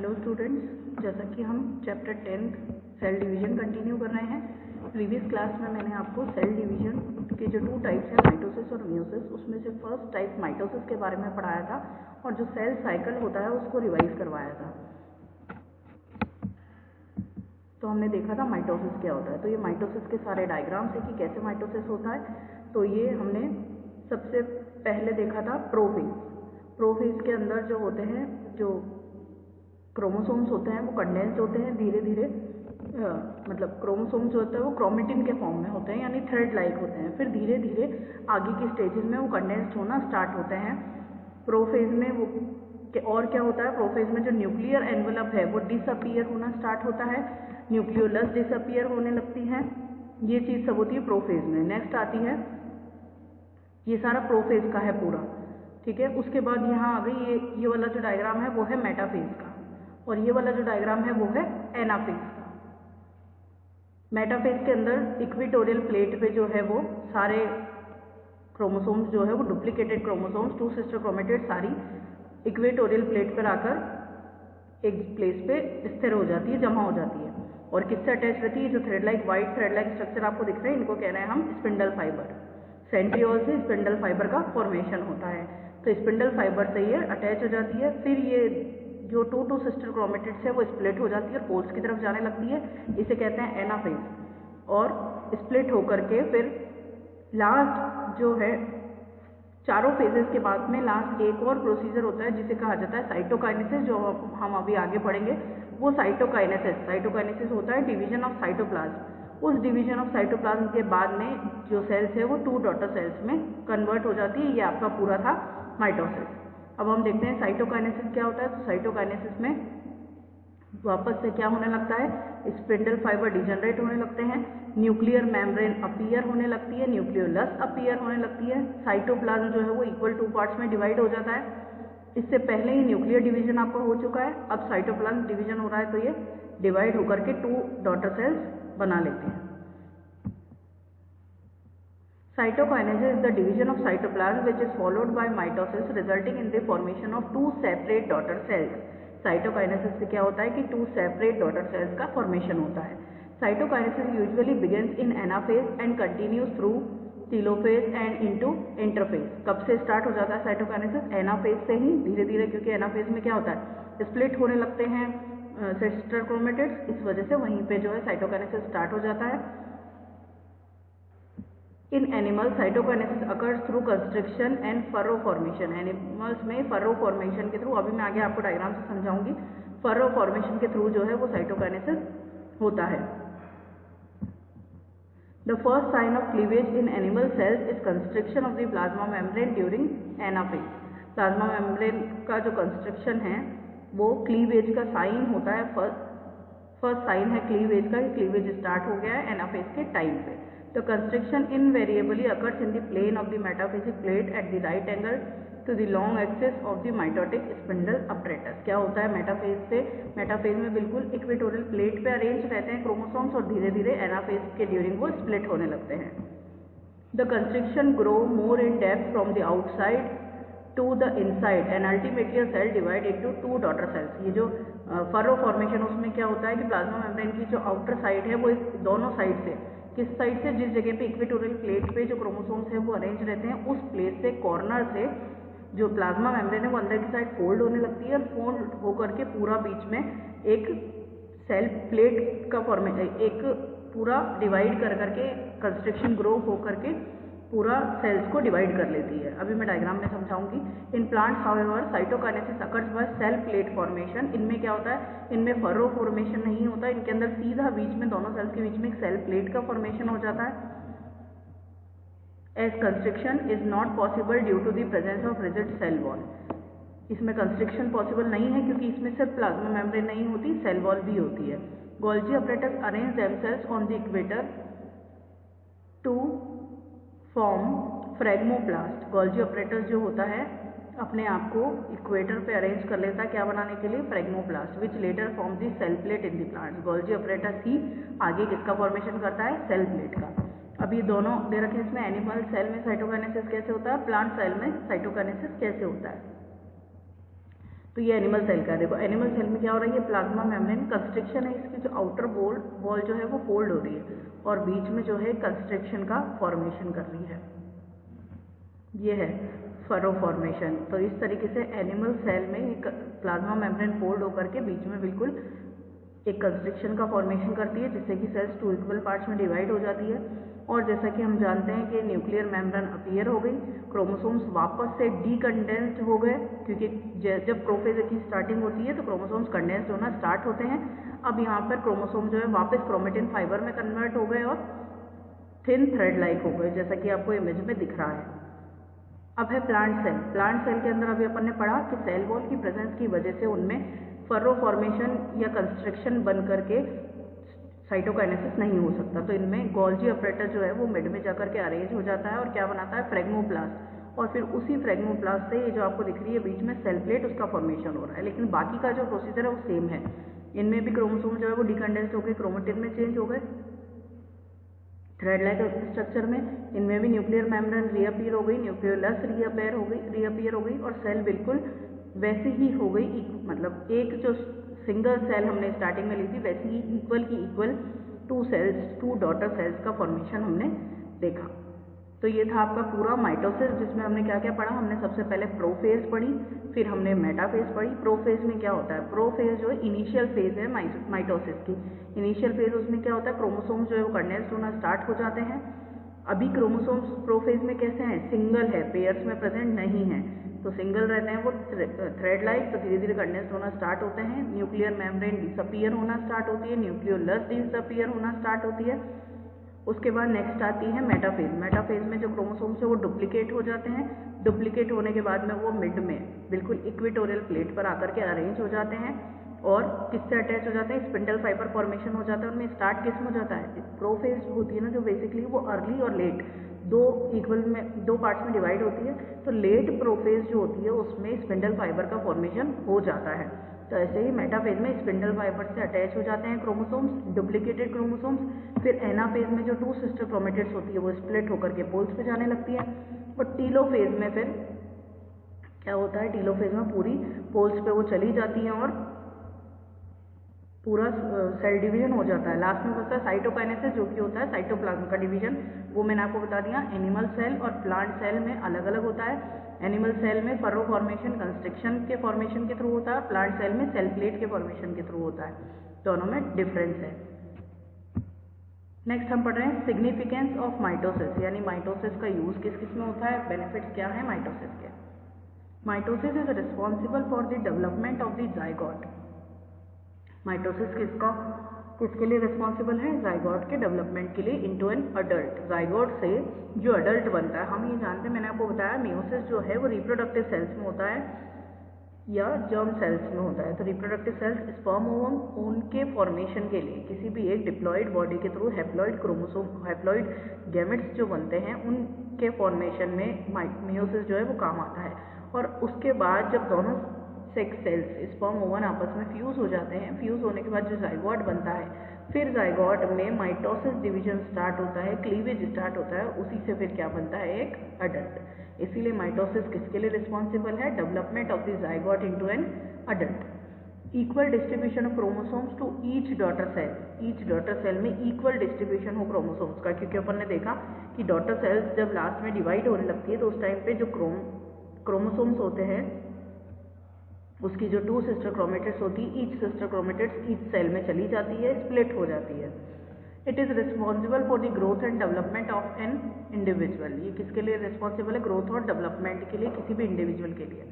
Hello students, जैसा कि हम चैप्टर 10 सेल डिवीजन कंटिन्यू कर रहे हैं। प्रीवियस क्लास में मैंने आपको सेल डिवीजन के जो 2 टाइप्स हैं, माइटोसिस और मियोसिस, उसमें से फर्स्ट टाइप माइटोसिस के बारे में पढ़ाया था और जो सेल साइकिल होता है उसको रिवाइज करवाया था। तो हमने देखा था माइटोसिस क्या होता है। तो ये माइटोसिस के सारे डायग्राम्स है कि कैसे माइटोसिस होता है। तो ये हमने सबसे पहले देखा था प्रोफेज। प्रोफेज के अंदर जो होते हैं, जो क्रोमोसोम्स होते हैं वो कंडेंस होते हैं धीरे धीरे, मतलब क्रोमोसोम्स जो होता है वो क्रोमेटिन के फॉर्म में होते हैं, यानी थ्रेड लाइक होते हैं। फिर धीरे धीरे आगे की स्टेजेस में वो कंडेंस्ड होना स्टार्ट होते हैं। प्रोफेज में वो और क्या होता है, प्रोफेज में जो न्यूक्लियर एनवेलप है वो डिसअपीयर होना स्टार्ट होता है, न्यूक्लियोलस डिसअपीयर होने लगती है। ये चीज़ सब होती है प्रोफेज में। नेक्स्ट आती है, ये सारा प्रोफेज का है पूरा, ठीक है। उसके बाद यहाँ आ गई ये वाला जो डायग्राम है वो है मेटाफेज का, और ये वाला जो डायग्राम है वो है एनाफेज का। मेटाफेज के अंदर इक्वेटोरियल प्लेट पे जो है वो सारे क्रोमोसोम्स जो है वो डुप्लीकेटेड क्रोमोसोम्स, 2 सिस्टर क्रोमेटिड सारी इक्वेटोरियल प्लेट पर आकर एक प्लेस पे स्थिर हो जाती है, जमा हो जाती है। और किससे अटैच रहती है? जो thread like white thread like structure आपको दिख रहे हैं, इनको कह रहे हैं हम स्पिंडल फाइबर। सेंट्रियोल से स्पिंडल फाइबर का फॉर्मेशन होता है। तो स्पिंडल फाइबर से ये अटैच हो जाती है। फिर ये जो 2 सिस्टर क्रोमेटिड्स है वो स्प्लिट हो जाती है और पोल्स की तरफ जाने लगती है। इसे कहते हैं एनाफेज। और स्प्लिट होकर के फिर लास्ट जो है, चारों फेजेस के बाद में लास्ट एक और प्रोसीजर होता है जिसे कहा जाता है साइटोकाइनेसिस, जो हम अभी आगे पढ़ेंगे। वो साइटोकाइनेसिस होता है डिवीजन ऑफ साइटोप्लाज्म। उस डिवीजन ऑफ साइटोप्लाज्म के बाद में जो सेल्स है वो 2 डॉटर सेल्स में कन्वर्ट हो जाती है। ये आपका पूरा था माइटोसिस। अब हम देखते हैं साइटोकाइनेसिस क्या होता है। तो साइटोकाइनेसिस में वापस से क्या होने लगता है, स्पिंडल फाइबर डिजनरेट होने लगते हैं, न्यूक्लियर मेम्ब्रेन अपीयर होने लगती है, न्यूक्लियोलस अपीयर होने लगती है, साइटोप्लाज्म जो है वो इक्वल 2 पार्ट्स में डिवाइड हो जाता है। इससे पहले ही न्यूक्लियर डिवीजन आपका हो चुका है, अब साइटोप्लाज्म डिवीजन हो रहा है। तो ये डिवाइड होकर के 2 डॉटर सेल्स बना लेते हैं। Cytokinesis is the division of cytoplasm which is followed by mitosis resulting in the formation of 2 separate daughter cells. Cytokinesis से क्या होता है कि 2 सेपरेट डॉटर सेल्स का फॉर्मेशन होता है। Cytokinesis usually begins in anaphase and continues through telophase and into interphase. कब से स्टार्ट हो जाता है साइटोकाइनेसिस? एनाफेज से ही धीरे धीरे, क्योंकि एनाफेज में क्या होता है, स्प्लिट होने लगते हैं सिस्टर क्रोमेटिड्स, इस वजह से वहीं पे जो है साइटोकाइनेसिस स्टार्ट हो जाता है। In animal cytokinesis occurs through construction and furrow formation. Animals में फरो फॉर्मेशन के थ्रू, अभी मैं आगे आपको डायग्राम से समझाऊंगी, फरो फॉर्मेशन के थ्रू जो है वो साइटोकाइनेसिस होता है। The first sign of cleavage in animal cells is construction of the plasma membrane during anaphase. Plasma membrane का जो कंस्ट्रक्शन है वो क्लीवेज का साइन होता है। फर्स्ट साइन है क्लीवेज का, क्लीवेज स्टार्ट हो गया है एनाफेज के टाइम पे। The constriction invariably occurs in the plane of the metaphasic plate at the right angle to the long axis of the mitotic spindle apparatus। क्या होता है मेटाफेज से? मेटाफेज में बिल्कुल इक्वेटोरियल प्लेट पे अरेंज रहते हैं क्रोमोसोम्स और धीरे धीरे एनाफेज के ड्यूरिंग वो स्प्लिट होने लगते हैं। The constriction grow more in depth from the outside to the inside and ultimately a cell divide into 2 daughter cells। ये जो फरो फॉर्मेशन, उसमें क्या होता है कि प्लाज्मा मेम्ब्रेन की जो आउटर साइड है वो दोनों साइड से, किस साइड से, जिस जगह पे इक्वेटोरियल प्लेट पे जो क्रोमोसोम्स है वो अरेंज रहते हैं, उस प्लेस से, कॉर्नर से जो प्लाज्मा मेम्ब्रेन है वो अंदर की साइड फोल्ड होने लगती है और फोल्ड होकर के पूरा बीच में एक सेल प्लेट का फॉर्मेशन, एक पूरा डिवाइड कर करके कंस्ट्रक्शन ग्रो हो करके पूरा सेल्स को डिवाइड कर लेती है। अभी मैं डायग्राम में समझाऊंगी। In plants however cytokinesis occurs by cell plate formation. इनमें क्या होता है, इनमें फरो फॉर्मेशन नहीं होता, इनके अंदर सीधा बीच में, दोनों सेल्स के बीच में एक सेल प्लेट का फॉर्मेशन हो जाता है। As construction is not possible due to the presence of rigid cell wall. इसमें कंस्ट्रक्शन पॉसिबल नहीं है क्योंकि इसमें सिर्फ प्लाज्मा मेम्ब्रेन नहीं होती, सेल वॉल भी होती है। Golgi apparatus arrange themselves on the equator to form phragmoplast. Golgi apparatus जो होता है अपने आप को इक्वेटर पे अरेंज कर लेता है, क्या बनाने के लिए? Phragmoplast, which later form the cell plate in the plant. Golgi apparatus ही आगे किसका फॉर्मेशन करता है? सेल प्लेट का। अब ये दोनों दे रखे, इसमें एनिमल सेल में साइटोकाइनेसिस कैसे होता है, प्लांट सेल में साइटोकाइनेसिस कैसे होता है। तो ये एनिमल सेल का है। देखो एनिमल सेल में क्या हो रहा है, ये प्लाज्मा मेम्ब्रेन कंस्ट्रिक्शन है, इसकी जो आउटर वॉल जो है वो फोल्ड हो रही है और बीच में जो है कंस्ट्रिक्शन का फॉर्मेशन कर रही है, ये है फरो फॉर्मेशन। तो इस तरीके से एनिमल सेल में एक प्लाज्मा मेम्ब्रेन फोल्ड होकर के बीच में बिल्कुल एक कंस्ट्रिक्शन का फॉर्मेशन करती है, जिससे कि सेल्स 2 इक्वल पार्ट्स में डिवाइड हो जाती है। और जैसा कि हम जानते हैं कि न्यूक्लियर मेम्ब्रेन अपीयर हो गई, क्रोमोसोम्स वापस से डीकंडेंस्ड हो गए, क्योंकि जब प्रोफेज की स्टार्टिंग होती है तो क्रोमोसोम्स कंडेंस्ड होना स्टार्ट होते हैं। अब यहाँ पर क्रोमोसोम जो है वापस क्रोमेटिन फाइबर में कन्वर्ट हो गए और थिन थ्रेड लाइक हो गए, जैसा कि आपको इमेज में दिख रहा है। अब है प्लांट सेल। प्लांट सेल के अंदर अभी अपन ने पढ़ा कि सेल वॉल की प्रेजेंस की वजह से उनमें फरो फॉर्मेशन या कंस्ट्रक्शन बन करके साइटोकाइनेसिस नहीं हो सकता। तो इनमें गोल्जी अपरेटस जो है वो मिड में जाकर के अरेंज हो जाता है और क्या बनाता है, फ्रेगमोप्लास्ट। और फिर उसी फ्रेगमोप्लास्ट से ये जो आपको दिख रही है बीच में सेल प्लेट, उसका फॉर्मेशन हो रहा है। लेकिन बाकी का जो प्रोसीजर है वो सेम है। इनमें भी क्रोमोसोम जो है वो डिकंडेंस्ड हो गए, क्रोमेटिन में चेंज हो गए थ्रेड लाइक स्ट्रक्चर में। इनमें भी न्यूक्लियर मेम्ब्रेन रीअपीयर हो गई, न्यूक्लियोलस रीअपीयर हो गई और सेल बिल्कुल वैसे ही हो गई, मतलब एक जो सिंगल सेल हमने स्टार्टिंग में ली थी वैसे ही इक्वल की इक्वल 2 डॉटर सेल्स का फॉर्मेशन हमने देखा। तो ये था आपका पूरा माइटोसिस, जिसमें हमने क्या क्या पढ़ा। हमने सबसे पहले प्रोफेज पढ़ी, फिर हमने मेटाफेज पढ़ी। प्रोफेज में क्या होता है, प्रोफेज जो है इनिशियल फेज है माइटोसिस की। इनिशियल फेज उसमें क्या होता है, क्रोमोसोम्स जो है वो कंडेंस्ड होना स्टार्ट हो जाते हैं। अभी क्रोमोसोम्स प्रोफेज में कैसे हैं, सिंगल है, पेयर्स में प्रेजेंट नहीं है। तो सिंगल रहते हैं वो थ्रेड लाइक, तो धीरे धीरे कंडेंस्ड होना स्टार्ट होते हैं। न्यूक्लियर मेम्ब्रेन डिसअपीयर होना स्टार्ट होती है, न्यूक्लियोलस डिसअपीयर होना स्टार्ट होती है। उसके बाद नेक्स्ट आती है मेटाफेज। मेटाफेज में जो क्रोमोसोम्स है वो डुप्लीकेट हो जाते हैं। डुप्लीकेट होने के बाद में वो मिड में बिल्कुल इक्वेटोरियल प्लेट पर आकर के अरेंज हो जाते हैं और किससे अटैच हो जाते हैं, स्पिंडल फाइबर फॉर्मेशन हो जाता है। उनमें स्टार्ट किस में हो जाता है, प्रोफेज होती है ना जो बेसिकली वो अर्ली और लेट दो पार्ट्स में डिवाइड होती है। तो लेट प्रोफेज जो होती है उसमें स्पिंडल फाइबर का फॉर्मेशन हो जाता है। तो ऐसे ही मेटाफेज में स्पिंडल फाइबर से अटैच हो जाते हैं क्रोमोसोम्स, डुप्लीकेटेड क्रोमोसोम्स। फिर एनाफेज में जो 2 सिस्टर क्रोमेटिड्स होती है वो स्प्लिट होकर के पोल्स पे जाने लगती है। और टीलोफेज में फिर क्या होता है, टीलोफेज में पूरी पोल्स पे वो चली जाती हैं और पूरा सेल डिवीजन हो जाता है। लास्ट में होता है साइटोकाइनेसिस, जो कि होता है साइटोप्लाज्म का डिवीजन। वो मैंने आपको बता दिया। एनिमल सेल और प्लांट सेल में अलग अलग होता है। एनिमल सेल में फरो फॉर्मेशन कंस्ट्रिक्शन के फॉर्मेशन के थ्रू होता है, प्लांट सेल में सेल प्लेट के फॉर्मेशन के थ्रू होता है। दोनों में डिफरेंस है। नेक्स्ट हम पढ़ रहे हैं सिग्निफिकेंस ऑफ माइटोसिस, यानी माइटोसिस का यूज किस किस में होता है, बेनिफिट्स क्या है माइटोसिस के। Mitosis is responsible for the development of the zygote. Mitosis किसके लिए रिस्पॉन्सिबल है, जाइगोट के डेवलपमेंट के लिए इनटू एन अडल्ट। जाइगोट से जो अडल्ट बनता है, हम ये जानते हैं, मैंने आपको बताया मियोसिस जो है वो रिप्रोडक्टिव सेल्स में होता है या जर्म सेल्स में होता है। तो रिप्रोडक्टिव सेल्स स्पर्म ओवम उनके फॉर्मेशन के लिए किसी भी एक डिप्लॉइड बॉडी के थ्रू हैप्लॉइड गैमेट्स जो बनते हैं उनके फॉर्मेशन में मियोसिस जो है वो काम आता है। और उसके बाद जब दोनों सेक्स सेल्स स्पर्म ओवन आपस में फ्यूज हो जाते हैं, फ्यूज होने के बाद जो जाइगोट बनता है, फिर जाइगोट में माइटोसिस डिवीजन स्टार्ट होता है, क्लीवेज स्टार्ट होता है, उसी से फिर क्या बनता है, एक अडल्ट। इसीलिए माइटोसिस किसके लिए रिस्पॉन्सिबल है, development of the zygote into an adult. Equal distribution of chromosomes to each daughter cell. Each daughter cell में इक्वल डिस्ट्रीब्यूशन हो क्रोमोसोम्स का, क्योंकि अपन ने देखा कि डॉटर सेल्स जब लास्ट में डिवाइड होने लगती है तो उस टाइम पे जो क्रोमोसोम्स होते हैं उसकी जो 2 सिस्टर क्रोमेटिड्स होती है, each sister chromatids each cell में चली जाती है, स्प्लिट हो जाती है। It is responsible for the growth and development of an individual. ये किसके लिए रिस्पॉन्सिबल है, ग्रोथ और डेवलपमेंट के लिए, किसी भी इंडिविजुअल के लिए।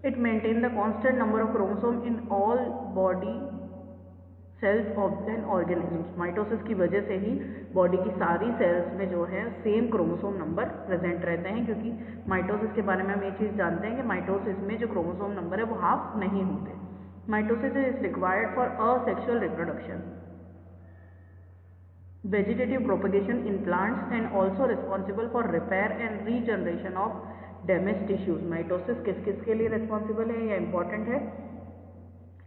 It maintain the constant number of chromosome in all body cells of an organism. Mitosis की वजह से ही बॉडी की सारी सेल्स में जो है सेम क्रोमोसोम नंबर प्रेजेंट रहते हैं, क्योंकि माइटोसिस के बारे में हम ये चीज़ जानते हैं कि माइटोसिस में जो क्रोमोसोम नंबर है वो हाफ नहीं होते। Mitosis is required for asexual reproduction, vegetative propagation in plants and also responsible for repair and regeneration of damage tissues. Mitosis किस किस के लिए रिस्पॉन्सिबल है, यह इंपॉर्टेंट है।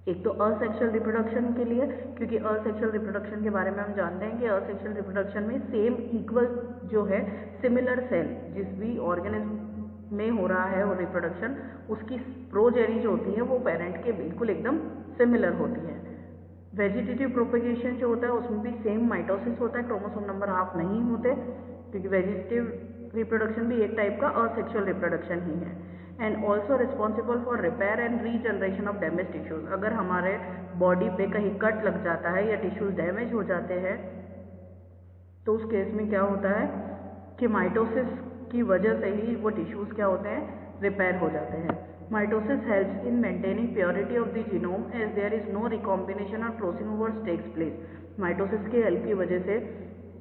एक तो असेक्सुअल रिप्रोडक्शन के लिए, क्योंकि असेक्सुअल रिप्रोडक्शन के बारे में हम जानते हैं कि असेक्सुअल रिप्रोडक्शन में सेम इक्वल जो है सिमिलर सेल जिस भी ऑर्गेनिज्म में हो रहा है और रिप्रोडक्शन, उसकी प्रोजेनी जो होती है वो पेरेंट के बिल्कुल एकदम सिमिलर होती है। वेजिटेटिव प्रोपेगेशन जो होता है उसमें भी सेम माइटोसिस होता है, क्रोमोसोम नंबर हाफ नहीं होते, क्योंकि वेजिटेटिव रिप्रोडक्शन भी एक टाइप का असेक्सुअल रिप्रोडक्शन ही है। And also responsible for repair and regeneration of damage tissues. अगर हमारे बॉडी पे कहीं कट लग जाता है या टिश्यूज डैमेज हो जाते हैं तो उस केस में क्या होता है कि माइटोसिस की वजह से ही वो टिश्यूज क्या होते हैं, रिपेयर हो जाते हैं। Mitosis helps in maintaining purity of the genome as there is no recombination और crossing overs takes place. Mitosis की हेल्प की वजह से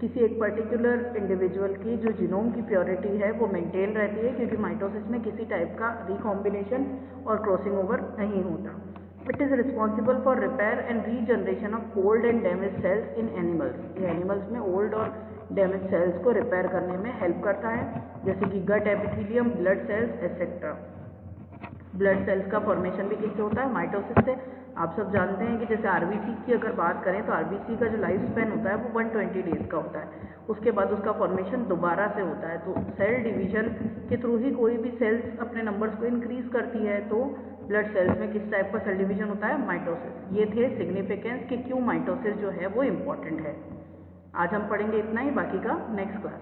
किसी एक पर्टिकुलर इंडिविजुअल की जो जीनोम की प्योरिटी है वो मेंटेन रहती है, क्योंकि माइटोसिस में किसी टाइप का रिकॉम्बिनेशन और क्रॉसिंग ओवर नहीं होता। It is responsible for repair and regeneration of old and damage cells in animals. ये एनिमल्स में ओल्ड और डैमेज सेल्स को रिपेयर करने में हेल्प करता है, जैसे कि gut epithelium, blood cells etcetera. Blood cells का फॉर्मेशन भी किससे होता है, माइटोसिस से। आप सब जानते हैं कि जैसे आरबीसी की अगर बात करें तो आरबीसी का जो लाइफ स्पैन होता है वो 120 डेज का होता है, उसके बाद उसका फॉर्मेशन दोबारा से होता है। तो सेल डिवीजन के थ्रू ही कोई भी सेल्स अपने नंबर्स को इंक्रीज करती है। तो ब्लड सेल्स में किस टाइप का सेल डिवीजन होता है, माइटोसिस। ये थे सिग्निफिकेंस कि क्यों माइटोसिस जो है वो इम्पॉर्टेंट है। आज हम पढ़ेंगे इतना ही, बाकी का नेक्स्ट क्लास।